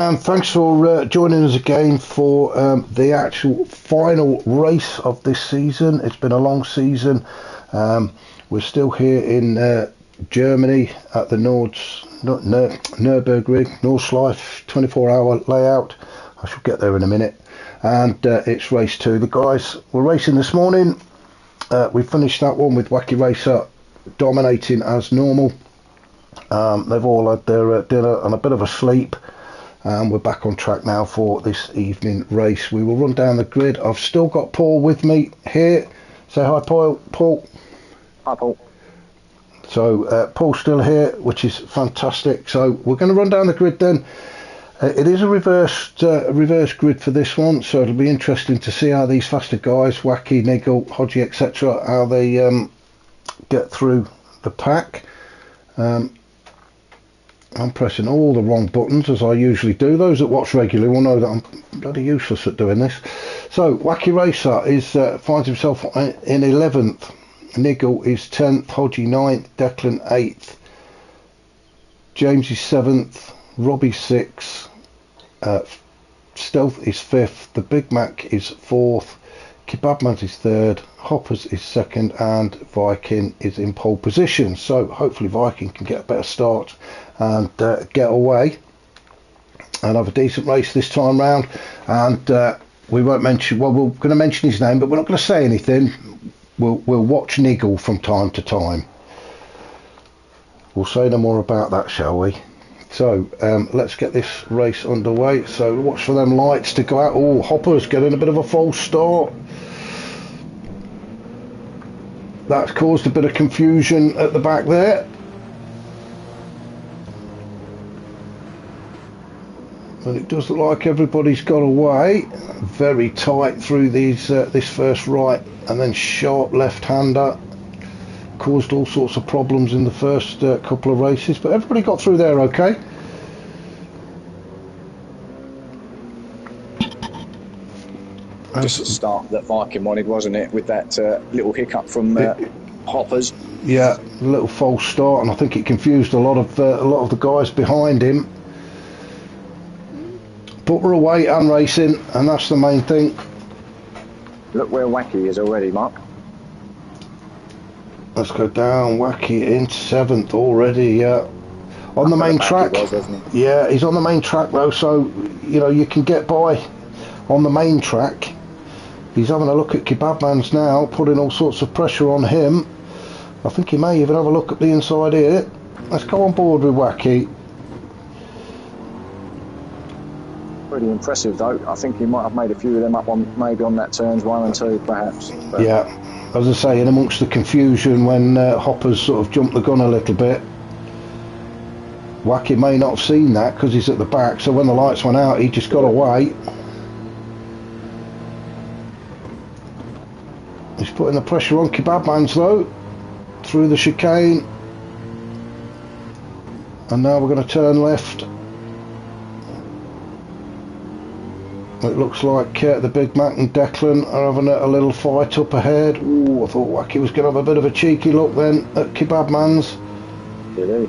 And thanks for joining us again for the actual final race of this season. It's been a long season. We're still here in Germany at the Nords, Nürburgring, Nordschleife 24-hour layout. I shall get there in a minute. And it's race 2. The guys were racing this morning. We finished that one with Wacky Racer dominating as normal. They've all had their dinner and a bit of a sleep. And we're back on track now for this evening race. We will run down the grid. I've still got Paul with me here. Say hi, Paul. Hi, Paul. So Paul's still here, which is fantastic. So we're going to run down the grid then. It is a reverse grid for this one, so it'll be interesting to see how these faster guys, Wacky, Niggle, Hodgie, etc., how they get through the pack. I'm pressing all the wrong buttons, as I usually do. Those that watch regularly will know that I'm bloody useless at doing this. So, Wacky Racer finds himself in 11th. Niggle is 10th. Hodgie 9th. Declan 8th. James is 7th. Robbie 6th. Stealth is 5th. The Big Mac is 4th. Kebabman is 3rd. Hoppers is 2nd. And Viking is in pole position. So, hopefully Viking can get a better start and get away and have a decent race this time round. And we won't mention, well, we're going to mention his name, but we're not going to say anything. We'll watch Niggle from time to time. We'll say no more about that, shall we? So let's get this race underway. So watch for them lights to go out. Oh, Hopper's getting a bit of a false start. That's caused a bit of confusion at the back there. And it does look like everybody's got away. Very tight through these this first right and then sharp left-hander. Caused all sorts of problems in the first couple of races, but everybody got through there okay. Just a start that Viking wanted, wasn't it, with that little hiccup from Hoppers? Yeah, a little false start, and I think it confused a lot of the guys behind him. But we're away and racing, and that's the main thing. Look where Wacky is already, Mark. Let's go down. Wacky in 7th already, yeah. On the main track. Yeah, he's on the main track though, so you know you can get by on the main track. He's having a look at Kebabman's now, putting all sorts of pressure on him. I think he may even have a look at the inside here. Let's go on board with Wacky. Pretty impressive though. I think he might have made a few of them up on maybe on that turns 1 and 2 perhaps. But yeah, as I say, in amongst the confusion when Hoppers sort of jumped the gun a little bit, Wacky may not have seen that because he's at the back, so when the lights went out he just got away. He's putting the pressure on Kebabman's though, through the chicane. And now we're going to turn left. It looks like the Big Mac and Declan are having a little fight up ahead. Ooh, I thought Wacky was going to have a bit of a cheeky look then at Kebabman's. Did he?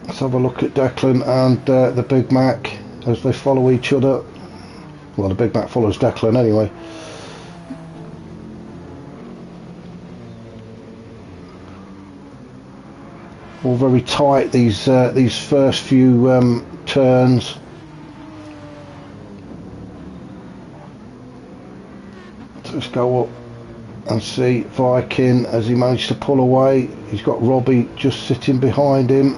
Let's have a look at Declan and the Big Mac as they follow each other. Well, the Big Mac follows Declan anyway. All very tight these first few turns. So let's go up and see Viking as he managed to pull away. He's got Robbie just sitting behind him.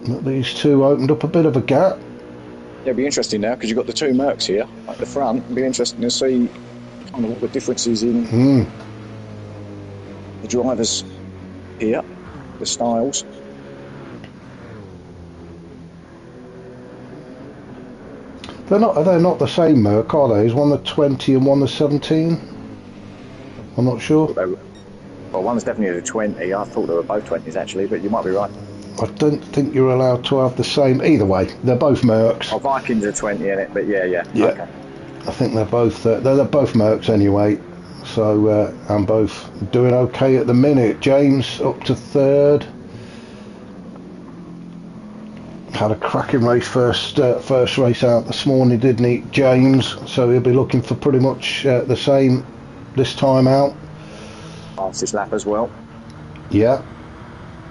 But these two opened up a bit of a gap. Yeah, it'll be interesting now because you've got the two Mercs here at the front. It'll be interesting to see kind of what the difference is in the drivers here, the styles. They're not the same Merc, are they? Is one the 20 and one the 17? I'm not sure. Well, one's definitely the 20. I thought they were both 20s actually, but you might be right. I don't think you're allowed to have the same. Either way, they're both Mercs. Oh, Vikings are 20 in it, but yeah. Okay. I think they're both Mercs anyway. So and both doing okay at the minute. James up to third. Had a cracking race first race out this morning, didn't he, James? So he'll be looking for pretty much the same this time out. Fastest lap as well. Yeah.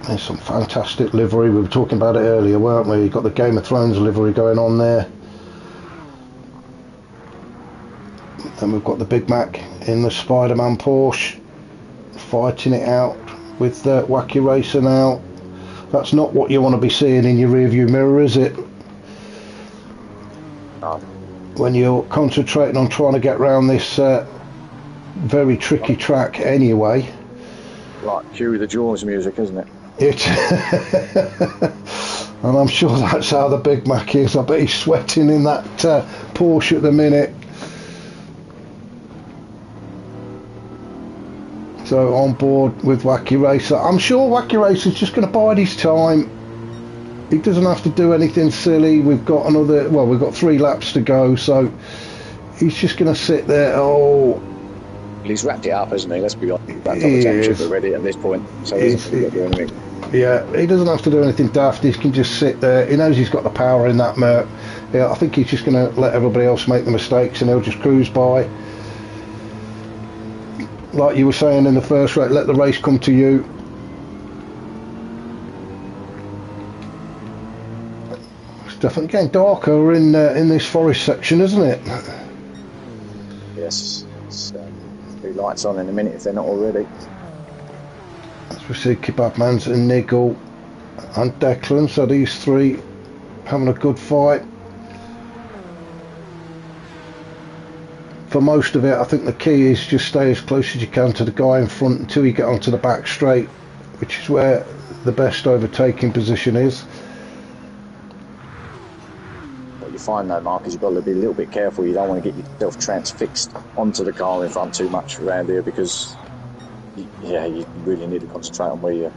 There's some fantastic livery. We were talking about it earlier, weren't we? You've got the Game of Thrones livery going on there. Then we've got the Big Mac in the Spider-Man Porsche, fighting it out with Wacky Racer now. That's not what you want to be seeing in your rearview mirror, is it? No. When you're concentrating on trying to get around this very tricky track anyway. Like cue the Jaws music, isn't it? And I'm sure that's how the Big Mac is. I bet he's sweating in that Porsche at the minute. So on board with Wacky Racer. I'm sure Wacky Racer's just going to bide his time. He doesn't have to do anything silly. We've got 3 laps to go, so he's just going to sit there. Oh, he's wrapped it up, hasn't he? Let's be honest. Wrapped up the championship already at this point, so he doesn't have to do anything. Yeah, he doesn't have to do anything daft. He can just sit there. He knows he's got the power in that Merc. Yeah, I think he's just going to let everybody else make the mistakes, and he'll just cruise by. Like you were saying in the first race, let the race come to you. It's definitely getting darker in this forest section, isn't it? Yes, it's be lights on in a minute if they're not already. As we see Kebabman's and Niggle and Declan, so these 3 having a good fight. For most of it, I think the key is just stay as close as you can to the guy in front until you get onto the back straight, which is where the best overtaking position is. What you find though, Mark, is you've got to be a little bit careful. You don't want to get yourself transfixed onto the car in front too much around here, because you really need to concentrate on where you're.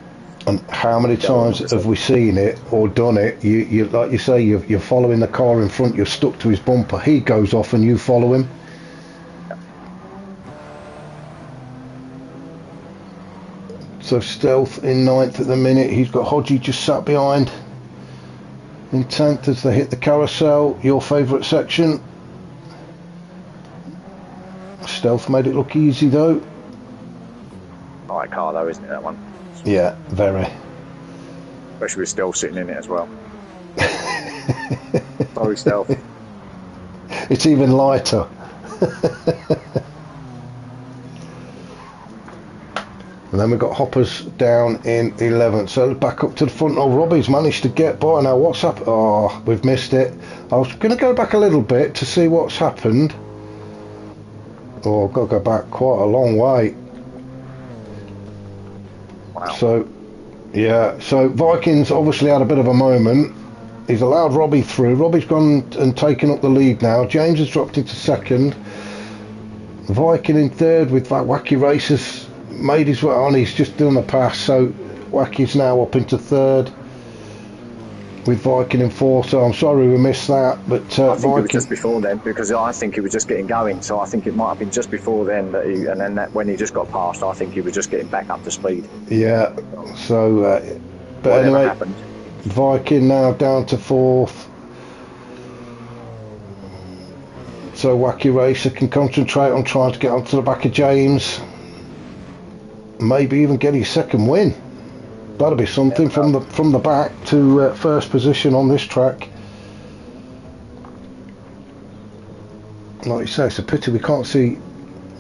And how many times have we seen it or done it? You like you say, you're following the car in front, you're stuck to his bumper, he goes off and you follow him. So Stealth in 9th at the minute. He's got Hodgie just sat behind in 10th as they hit the carousel. Your favourite section. Stealth made it look easy though. Alright car though, isn't it, that one? Yeah, very. Especially with Stealth sitting in it as well. Sorry, Stealth. It's even lighter. And then we've got Hoppers down in 11th. So back up to the front. Oh, Robbie's managed to get by now. What's up? Oh, we've missed it. I was going to go back a little bit to see what's happened. Oh, I've got to go back quite a long way. Wow. So, yeah. So Vikings obviously had a bit of a moment. He's allowed Robbie through. Robbie's gone and taken up the lead now. James has dropped into 2nd. Viking in 3rd with that Wacky Racers. Made his way on, he's just done a pass, so Wacky's now up into 3rd with Viking in 4th, so I'm sorry we missed that, but I think it was just before then, because I think he was just getting going, so I think it might have been just before then, when he just got past, I think he was just getting back up to speed. Yeah, so but whatever anyway happened. Viking now down to 4th, so Wacky Racer can concentrate on trying to get onto the back of James. Maybe even get his 2nd win. That'll be something from the back to 1st position on this track. Like you say, it's a pity we can't see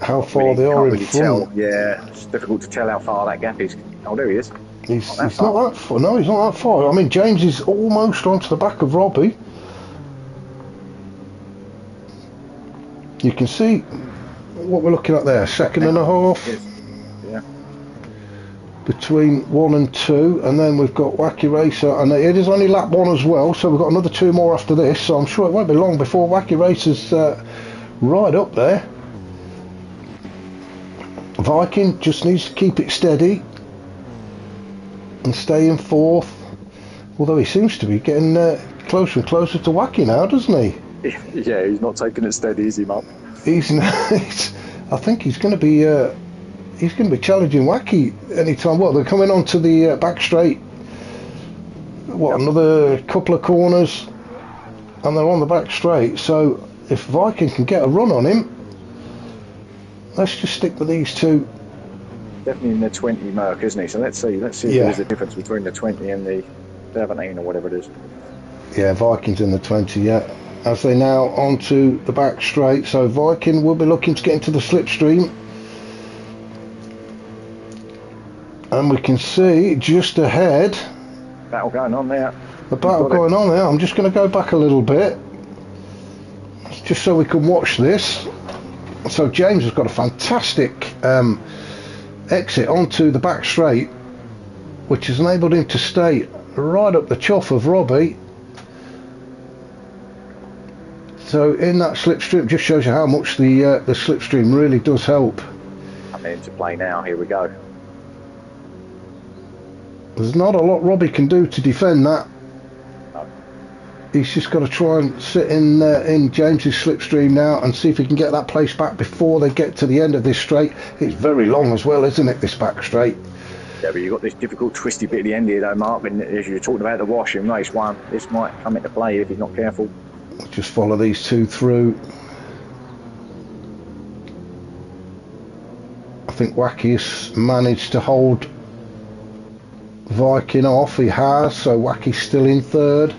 how far they are in front. Yeah, it's difficult to tell how far that gap is. Oh, there he is. He's not that far. No, he's not that far. I mean, James is almost onto the back of Robbie. You can see what we're looking at there. 2nd and a half. Yes. Yeah. Between 1 and 2, and then we've got Wacky Racer, and it is only lap 1 as well, so we've got another 2 more after this, so I'm sure it won't be long before Wacky Racer's right up there. Viking just needs to keep it steady and stay in 4th, although he seems to be getting closer and closer to Wacky now, doesn't he? Yeah, he's not taking it steady, is he, Mark? He's I think he's going to be challenging Wacky anytime. What, they're coming onto the back straight. What, another couple of corners, and they're on the back straight. So if Viking can get a run on him, let's just stick with these two. Definitely in the 20 mark, isn't he? So let's see if there's a difference between the 20 and the 17 or whatever it is. Yeah, Viking's in the 20, yeah. As they now onto the back straight, so Viking will be looking to get into the slipstream. And we can see just ahead... Battle going on there. The battle going on there. I'm just going to go back a little bit, just so we can watch this. So James has got a fantastic exit onto the back straight, which has enabled him to stay right up the chuff of Robbie. So in that slipstream, just shows you how much the slipstream really does help. Coming into play now. Here we go. There's not a lot Robbie can do to defend that. No. He's just got to try and sit in James's slipstream now and see if he can get that place back before they get to the end of this straight. It's very long as well, isn't it, this back straight? Yeah, but you've got this difficult twisty bit at the end here though, Mark, and as you're talking about the wash in race 1, this might come into play if he's not careful. Just follow these two through. I think Wacky has managed to hold Viking off. He has, so Wacky's still in third,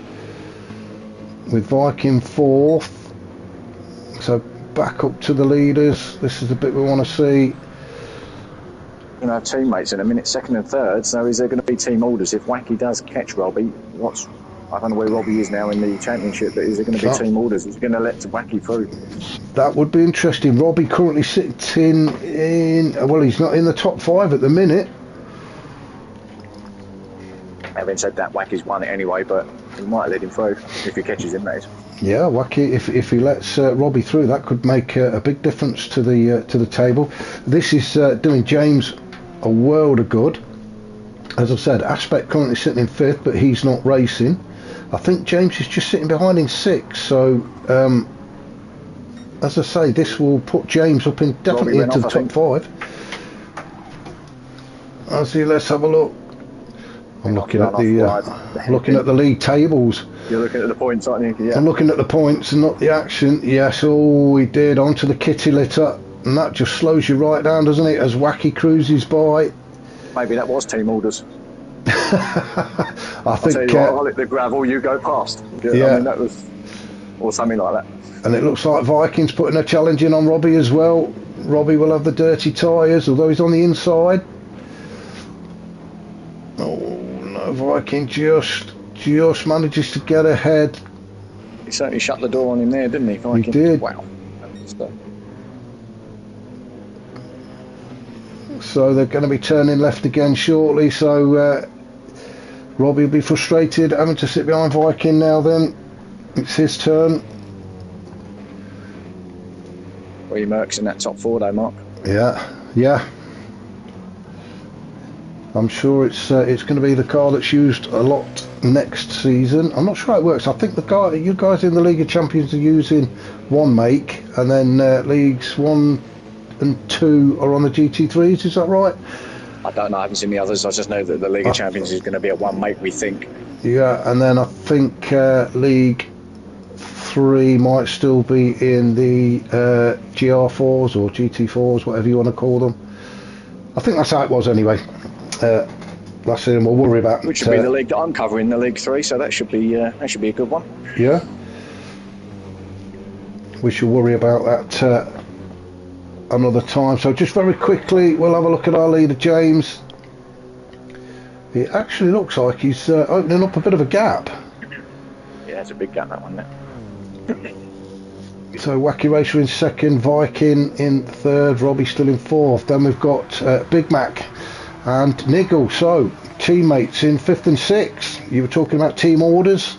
with Viking fourth. So back up to the leaders. This is the bit we want to see. We're going to have teammates in a minute, second and third, so is there going to be team orders if Wacky does catch Robbie? I don't know where Robbie is now in the championship, but is there going to be team orders? Is he going to let Wacky through? That would be interesting. Robbie currently sitting in, well, he's not in the top 5 at the minute. Having said that, Wacky's won it anyway, but he might let him through if he catches him, that is. Yeah, Wacky, if he lets Robbie through, that could make a big difference to the table. This is doing James a world of good. As I've said, Aspect currently sitting in 5th, but he's not racing. I think James is just sitting behind in 6th, so as I say, this will put James up in definitely into the top 5. I see. Let's have a look. I'm looking at the league tables. You're looking at the points, aren't you? Yeah. I'm looking at the points and not the action. Yes, we did onto the kitty litter, and that just slows you right down, doesn't it? As Wacky cruises by. Maybe that was team orders. I think I'll hit the gravel, you go past. Yeah, I mean, that was, or something like that. And it looks like Viking's putting a challenge in on Robbie as well. Robbie will have the dirty tyres, although he's on the inside. Oh no, Viking just manages to get ahead. He certainly shut the door on him there, didn't he, Viking? He did. Wow. So they're going to be turning left again shortly, so Robbie will be frustrated having to sit behind Viking now then. It's his turn. Well, Merck's in that top 4 though, Mark. Yeah. I'm sure it's going to be the car that's used a lot next season. I'm not sure how it works. I think you guys in the League of Champions are using one make, and then Leagues 1 and 2 are on the GT3s, is that right? I don't know, I haven't seen the others. I just know that the League of Champions is going to be a one make, we think. Yeah, and then I think League 3 might still be in the GR4s or GT4s, whatever you want to call them. I think that's how it was anyway. Last season we'll worry about. Which should be the league that I'm covering, the League 3, so that should be a good one. Yeah. We should worry about that another time. So just very quickly, we'll have a look at our leader, James. It actually looks like he's opening up a bit of a gap. Yeah, it's a big gap, that one now. So Wacky Racer in 2nd, Viking in 3rd, Robbie still in 4th. Then we've got Big Mac and Niggle. So teammates in 5th and 6th. You were talking about team orders.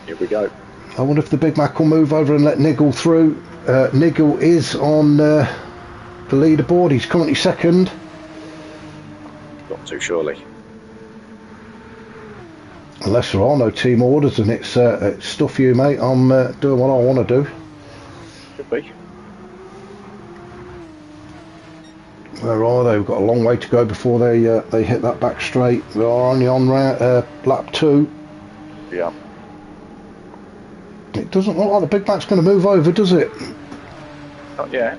Here we go. I wonder if the Big Mac will move over and let Niggle through. Niggle is on the leaderboard. He's currently 2nd. Got to, surely. Unless there are no team orders and it's stuff you, mate. I'm doing what I want to do. Could be. Where are they? We've got a long way to go before they hit that back straight. We are only on lap 2. Yeah. It doesn't look like the Big Mac's going to move over, does it? Not yet.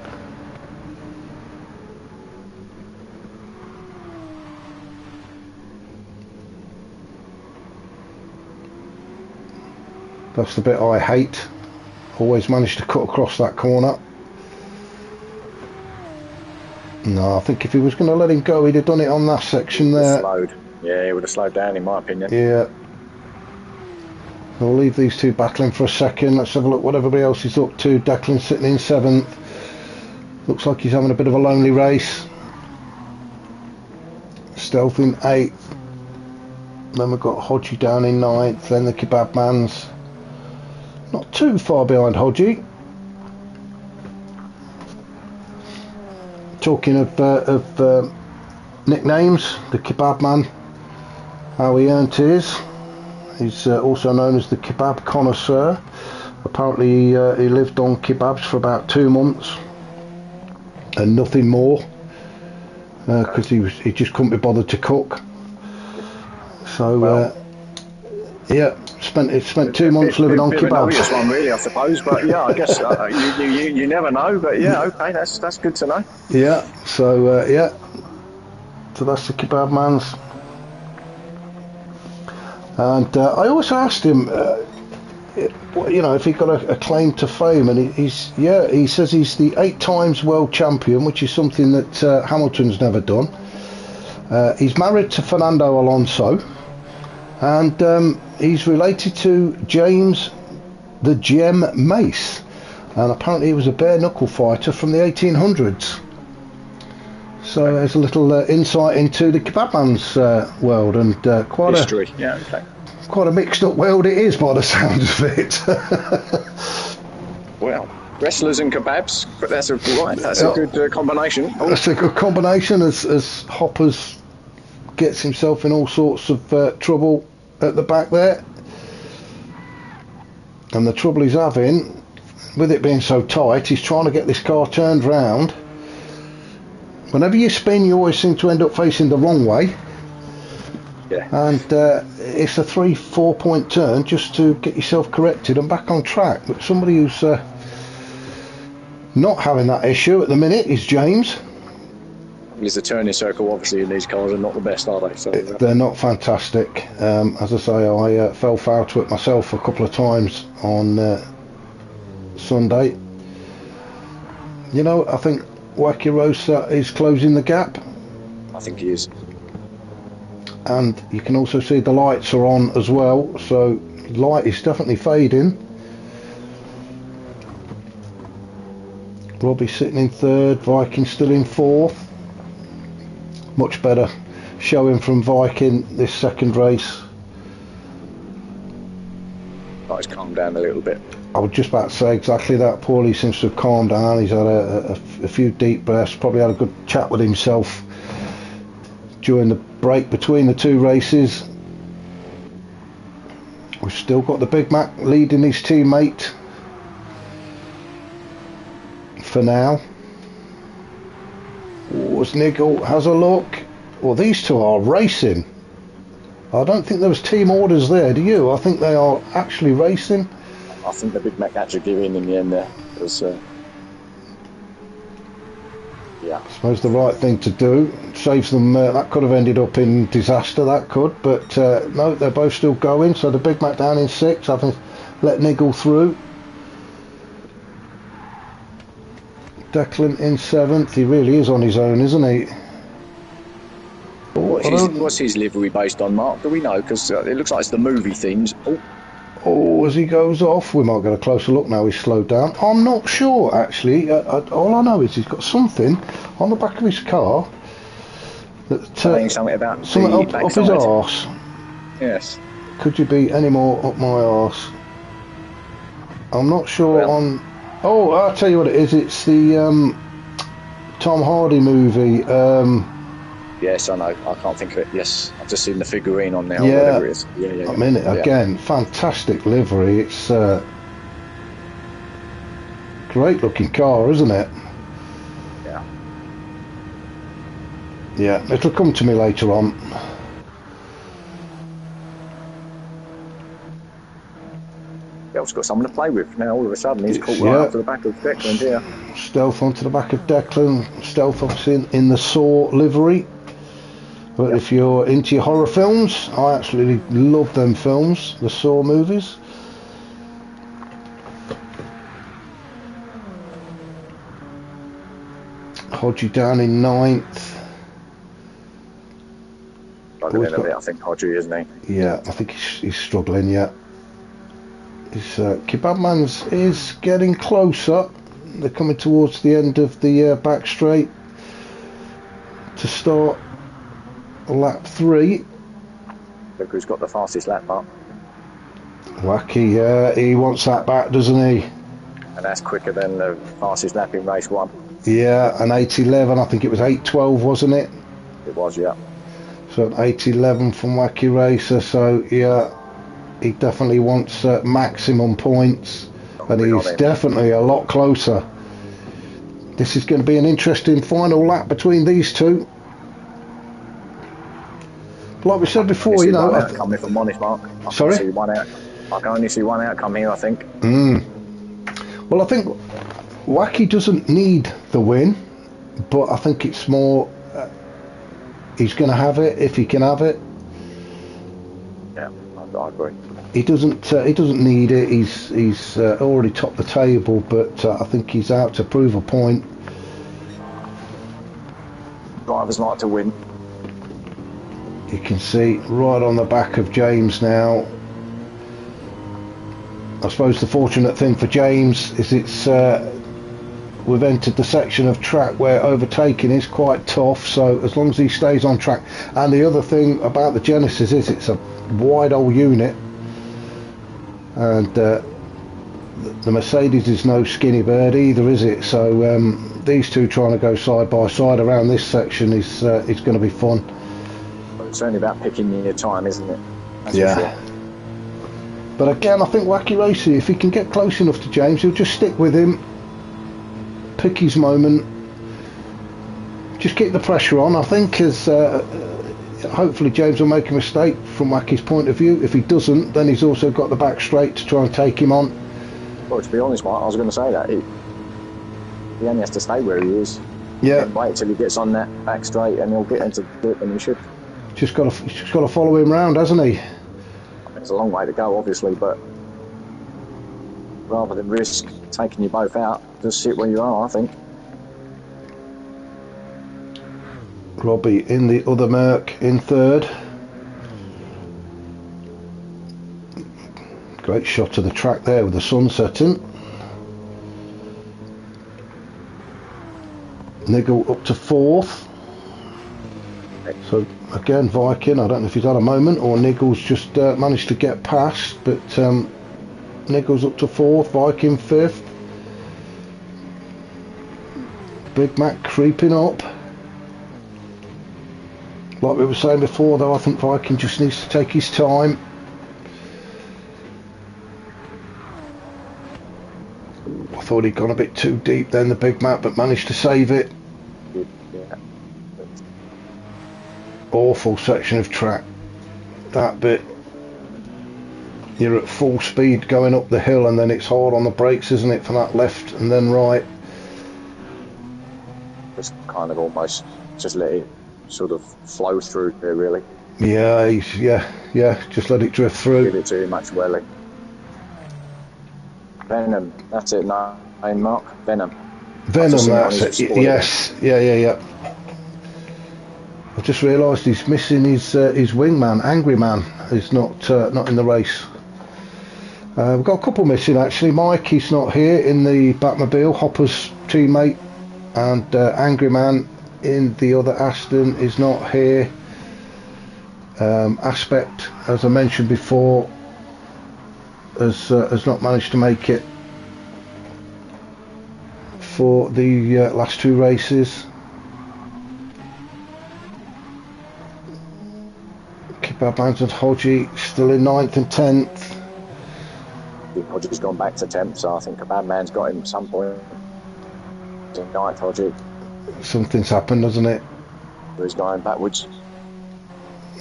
That's the bit I hate. Always manage to cut across that corner. No, I think if he was going to let him go, he'd have done it on that section there. Slowed. Yeah, he would have slowed down, in my opinion. Yeah. We'll leave these two battling for a second. Let's have a look what everybody else is up to. Declan sitting in 7th. Looks like he's having a bit of a lonely race. Stealth in 8th. Then we've got Hodgie down in 9th. Then the Kebab Man's not too far behind Hodgie. Talking of nicknames, the Kebab Man, how he earned his. He's also known as the Kebab Connoisseur. Apparently he lived on kebabs for about 2 months and nothing more, because he just couldn't be bothered to cook. So yeah, spent 2 months living on kebabs. An obvious one, really, I suppose. But yeah, I guess you never know. But yeah, okay, that's good to know. Yeah. So yeah. So that's the Kebab Man's. And I also asked him, you know, if he got a claim to fame, and he says he's the 8 times world champion, which is something that Hamilton's never done. He's married to Fernando Alonso, and he's related to James the Gem Mace, and apparently he was a bare knuckle fighter from the 1800s. So there's a little insight into the Kebab Man's world, and quite history. Yeah, okay. Quite a mixed up world it is, by the sounds of it. Well, wrestlers and kebabs, but that's a good combination. Oh. That's a good combination, as Hoppers gets himself in all sorts of trouble at the back there. And the trouble he's having, with it being so tight, he's trying to get this car turned round. Whenever you spin, you always seem to end up facing the wrong way. Yeah. And it's a 3-4 point turn just to get yourself corrected and back on track. But somebody who's not having that issue at the minute is James. The turning circle, obviously, in these cars are not the best, are they? So they're not fantastic. As I say, I fell foul to it myself a couple of times on Sunday. You know, I think Wacky Rosa is closing the gap. I think he is. And you can also see the lights are on as well, so light is definitely fading. Robbie sitting in 3rd, Viking still in 4th. Much better showing from Viking this second race. Oh, he's calmed down a little bit. I was just about to say exactly that. Paulie seems to have calmed down. He's had a few deep breaths, probably had a good chat with himself during the break between the 2 races. We've still got the Big Mac leading his teammate for now. Nigel has a look. Well, these two are racing. I don't think there was team orders there, do you? I think they are actually racing. I think the Big Mac had to give in the end there. Because, yeah. I suppose the right thing to do. Saves them. That could have ended up in disaster, that could. But no, they're both still going. So the Big Mac down in 6th, having let Nigel through. Declan in 7th. He really is on his own, isn't he? What's his livery based on, Mark? Do we know? Because it looks like it's the movie themes. Oh, as he goes off, we might get a closer look now. He's slowed down. I'm not sure, actually. All I know is he's got something on the back of his car that something about something up his arse. Yes. Could you be any more up my arse? I'm not sure. Well, Oh, I'll tell you what it is. It's the Tom Hardy movie. Yes, I know. I can't think of it. Yes, I've just seen the figurine on there. Yeah, whatever it is. Yeah. I mean, again, fantastic livery. It's great looking car, isn't it? Yeah. Yeah, it'll come to me later on. Bell's got someone to play with now. All of a sudden, he's caught right up to the back of Declan here. Stealth onto the back of Declan. Stealth obviously in the Saw livery. But if you're into your horror films, I absolutely love them films, the Saw movies. Hodgie down in 9th. I think Hodgie, isn't he? Yeah, I think he's struggling yet. Kebabman's is getting closer. They're coming towards the end of the back straight to start lap 3. Look who's got the fastest lap up. Wacky, he wants that back, doesn't he? And that's quicker than the fastest lap in race 1. Yeah, an 8:11, I think it was 8:12, wasn't it? It was, yeah. So an 8:11 from Wacky Racer, so yeah, he definitely wants maximum points, and he's definitely a lot closer. This is going to be an interesting final lap between these two. Like we said before, you know. Outcome, if I'm honest, Mark. Sorry? I can only see one outcome here, I think. Well, I think Wacky doesn't need the win, but I think it's more he's going to have it if he can have it. Yeah, I agree. He doesn't need it. He's already topped the table, but I think he's out to prove a point. Drivers like to win. You can see right on the back of James now. I suppose the fortunate thing for James is we've entered the section of track where overtaking is quite tough, so as long as he stays on track. And the other thing about the Genesis is it's a wide old unit, and the Mercedes is no skinny bird either, is it? So these two trying to go side by side around this section is going to be fun. Well, it's only about picking your time, isn't it? That's yeah. For sure. But again, I think Wacky Racer, if he can get close enough to James, he'll just stick with him, pick his moment, just keep the pressure on, I think, as hopefully James will make a mistake from Wacky's point of view. If he doesn't, then he's also got the back straight to try and take him on. Well, to be honest, Mark, I was going to say that. He only has to stay where he is. Yeah. And wait till he gets on that back straight and he'll get into it when he should. Just got to follow him round, hasn't he? It's a long way to go, obviously, but rather than risk taking you both out, just sit where you are, I think. Robbie in the other Merc in 3rd. Great shot of the track there with the sun setting. Niggle up to 4th. So again, Viking, I don't know if he's had a moment or Niggle's just managed to get past, but Niggle's up to 4th, Viking 5th. Big Mac creeping up. Like we were saying before though, I think Viking just needs to take his time. I thought he'd gone a bit too deep then, the Big Mac, but managed to save it. Yeah. Awful section of track, that bit. You're at full speed going up the hill and then it's hard on the brakes, isn't it, for that left and then right. Just kind of almost just let it sort of flow through there, really. Yeah, just let it drift through. Give it too much welly. Venom, that's it, name, Mark. Venom, that's it. Yes, yeah. I've just realised he's missing his wingman, Angry Man. He's not in the race. We've got a couple missing actually. Mike, he's not here in the Batmobile, Hopper's teammate, and Angry Man in the other Aston is not here. Aspect, as I mentioned before, has not managed to make it for the last 2 races. Kebabman's and Hodgie still in 9th and 10th. Hodgie's gone back to 10th, so I think Kebabman's got him at some point. 9th, Hodgie. Something's happened, hasn't it? He's going backwards.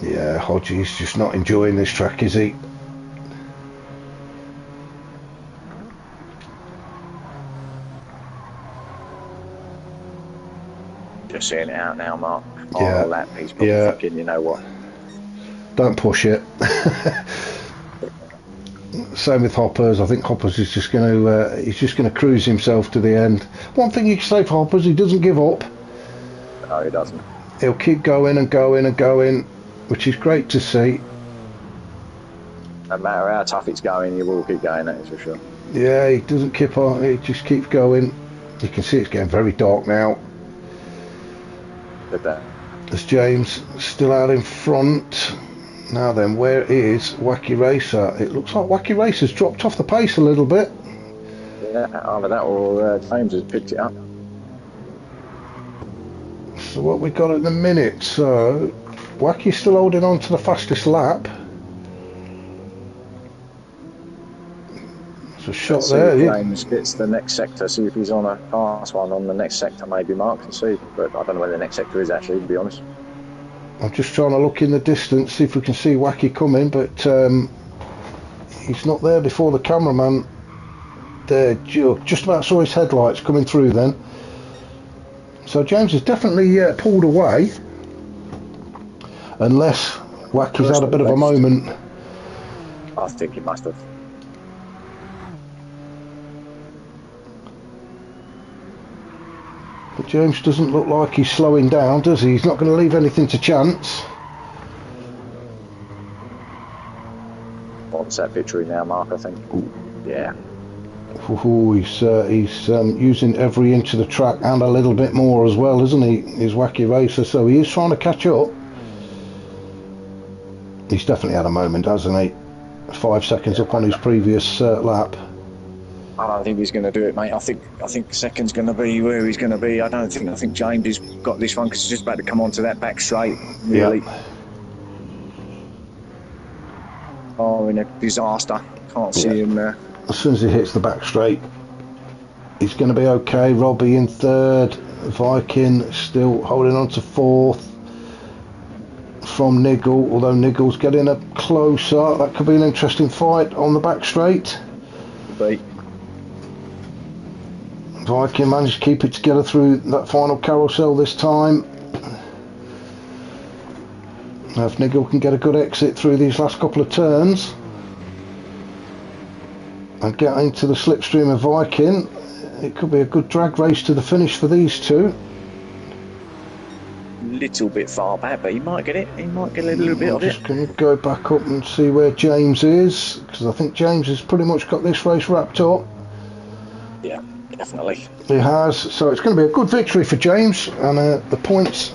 Yeah, Hodgie's just not enjoying this track, is he? Just seeing it out now, Mark. Yeah. Lap. He's probably thinking, you know what? Don't push it. Same with Hoppers. I think Hoppers is just going to he's just going to cruise himself to the end. One thing you can say for Hoppers, he doesn't give up. No, he doesn't. He'll keep going and going and going, which is great to see. No matter how tough it's going, he will keep going, that is for sure. Yeah, he doesn't keep on. He just keeps going. You can see it's getting very dark now. Look at that. There's James still out in front. Now then, where is Wacky Racer? It looks like Wacky Racer's dropped off the pace a little bit. Yeah, either that or James has picked it up. So what we got at the minute? So Wacky's still holding on to the fastest lap. There's a shot there. James gets the next sector. See if he's on a fast one on the next sector, maybe Mark can see. But I don't know where the next sector is actually, to be honest. I'm just trying to look in the distance, see if we can see Wacky coming, but he's not there before the cameraman. There, just about saw his headlights coming through then. So James has definitely pulled away, unless Wacky's had a bit of a moment. I think he must have. But James doesn't look like he's slowing down, does he? He's not going to leave anything to chance. What's that victory now, Mark, I think? Ooh. Yeah. Ooh, he's using every inch of the track and a little bit more as well, isn't he? He's Wacky Racer, so he is trying to catch up. He's definitely had a moment, hasn't he? 5 seconds up on his previous lap. I don't think he's going to do it, mate. I think second's going to be where he's going to be. I think James has got this one because he's just about to come onto that back straight. Really. Yeah. Oh, in a disaster. Can't see him there. As soon as he hits the back straight, he's going to be okay. Robbie in third. Viking still holding on to fourth from Niggle, although Niggle's getting up closer. That could be an interesting fight on the back straight. Right. Viking managed to keep it together through that final carousel this time. Now if Niggle can get a good exit through these last couple of turns and get into the slipstream of Viking, it could be a good drag race to the finish for these two. Little bit far back, but he might get it. He might get a little bit of it. I'm just going to go back up and see where James is, because I think James has pretty much got this race wrapped up. Yeah, definitely. He has, so it's going to be a good victory for James, and the points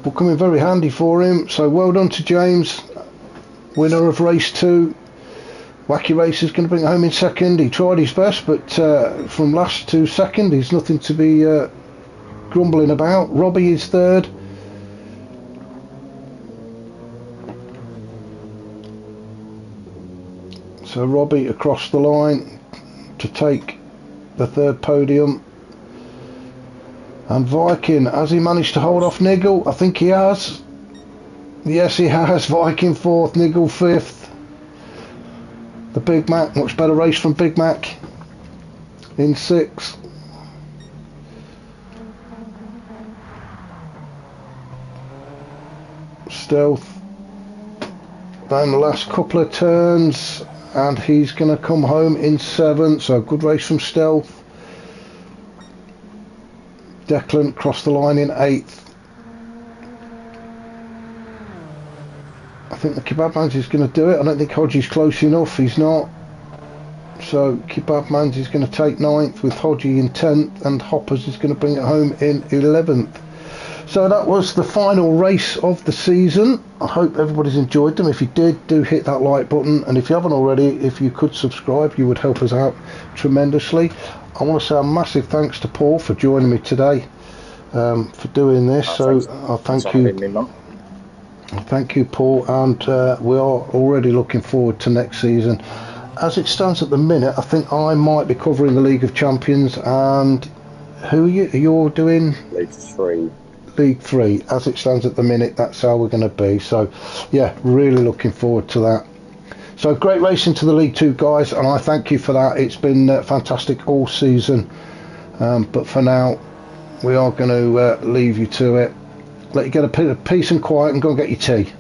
will come in very handy for him. So well done to James, winner of race 2. Wacky Racer's going to bring it home in second. He tried his best, but from last to second, he's nothing to be grumbling about. Robbie is third. So Robbie across the line to take the third podium. And Viking, has he managed to hold off Niggle? I think he has. Yes, he has. Viking fourth, Niggle fifth. The Big Mac, much better race from Big Mac in sixth. Stealth down the last couple of turns, and he's going to come home in seventh. So good race from Stealth. Declan crossed the line in eighth. I think the Kebab Man's is going to do it. I don't think Hodgie's close enough. He's not. So Kebab Man's is going to take ninth with Hodgie in 10th, and Hoppers is going to bring it home in 11th. So that was the final race of the season. I hope everybody's enjoyed them. If you did, do hit that like button, and if you haven't already, if you could subscribe, you would help us out tremendously. I want to say a massive thanks to Paul for joining me today, for doing this. So I thank you. Thank you, Paul, and we are already looking forward to next season. As it stands at the minute, I think I might be covering the League of Champions, and who are you? You're doing League 3. League 3 as it stands at the minute. That's how we're going to be. So yeah, really looking forward to that. So great racing to the League 2 guys, and I thank you for that. It's been fantastic all season, but for now we are going to leave you to it, let you get a bit of peace and quiet and go and get your tea.